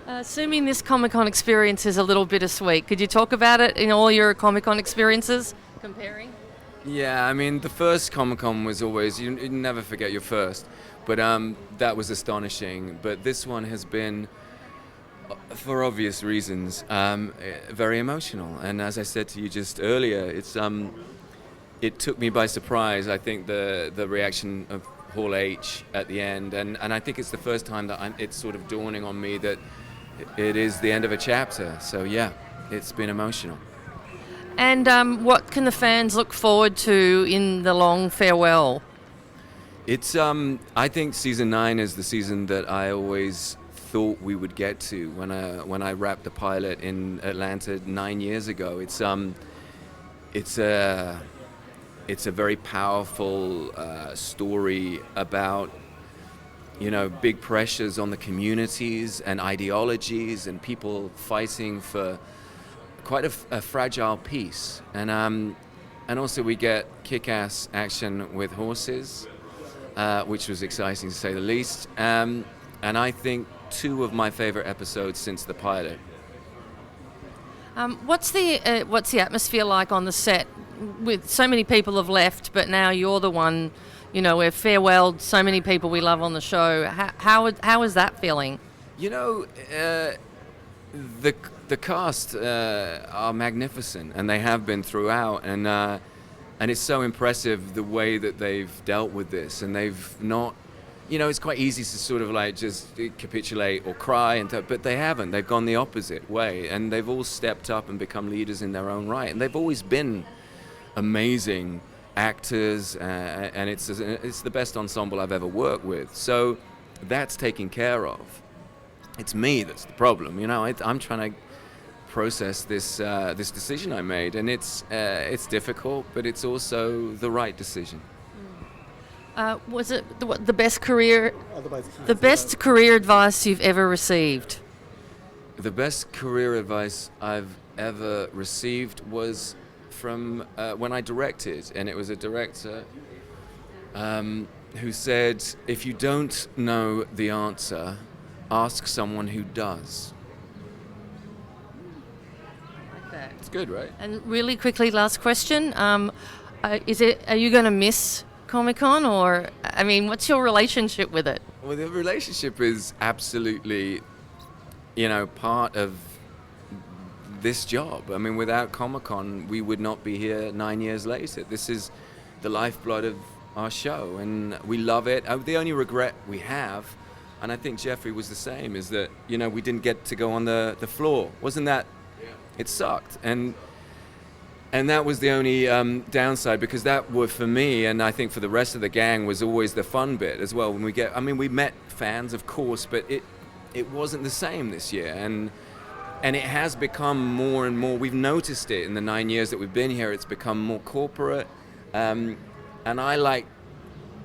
Assuming this Comic-Con experience is a little bittersweet, could you talk about it in all your Comic-Con experiences, comparing? Yeah, I mean, the first Comic-Con was always, you never forget your first, but that was astonishing. But this one has been, for obvious reasons, very emotional. And as I said to you just earlier, it took me by surprise. I think the reaction of Hall H at the end, and I think it's the first time that it's sort of dawning on me that it is the end of a chapter. So yeah, it's been emotional. And what can the fans look forward to in the long farewell? It's I think season 9 is the season that I always thought we would get to when I wrapped the pilot in Atlanta 9 years ago. It's a very powerful story about, big pressures on the communities and ideologies and people fighting for quite a fragile peace. And also we get kick-ass action with horses, which was exciting to say the least. And I think 2 of my favorite episodes since the pilot. What's the atmosphere like on the set? With so many people have left, but now you're the one, we've farewelled so many people we love on the show. How is that feeling? The cast are magnificent, and they have been throughout, and it's so impressive the way that they've dealt with this, and they've not, it's quite easy to sort of like just capitulate or cry, but they haven't. They've gone the opposite way, and they've all stepped up and become leaders in their own right, and they've always been amazing actors, and it's the best ensemble I've ever worked with. So that's taken care of. It's me that's the problem, I'm trying to process this decision I made, and it's difficult, but it's also the right decision. Was it the best career advice you've ever received? The best career advice I've ever received was from when I directed, and it was a director who said, if you don't know the answer, ask someone who does. Like that. It's good, right? And really quickly, last question. Are you going to miss Comic-Con, or, what's your relationship with it? Well, the relationship is absolutely, part of this job. Without Comic-Con, we would not be here 9 years later. This is the lifeblood of our show, and we love it. The only regret we have, and I think Jeffrey was the same, is that, we didn't get to go on the floor. Wasn't that? Yeah. It sucked. And that was the only downside, because that was, for me, and I think for the rest of the gang, was always the fun bit as well. When we met fans, of course, but it wasn't the same this year. And it has become more and more. We've noticed it in the 9 years that we've been here. It's become more corporate. And I like,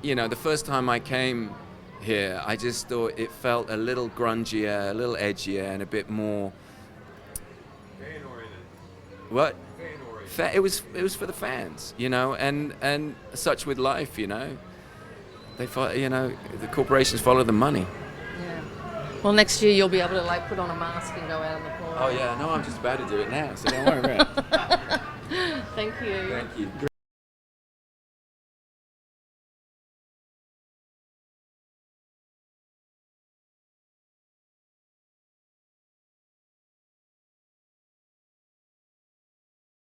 the first time I came here, I just thought it felt a little grungier, a little edgier, and a bit more. Fan-oriented. What? Fan-oriented. It was for the fans, and such with life, They the corporations follow the money. Yeah. Well, next year you'll be able to put on a mask and go out on the floor. Oh yeah, no, I'm just about to do it now, so don't worry about it. Thank you. Thank you.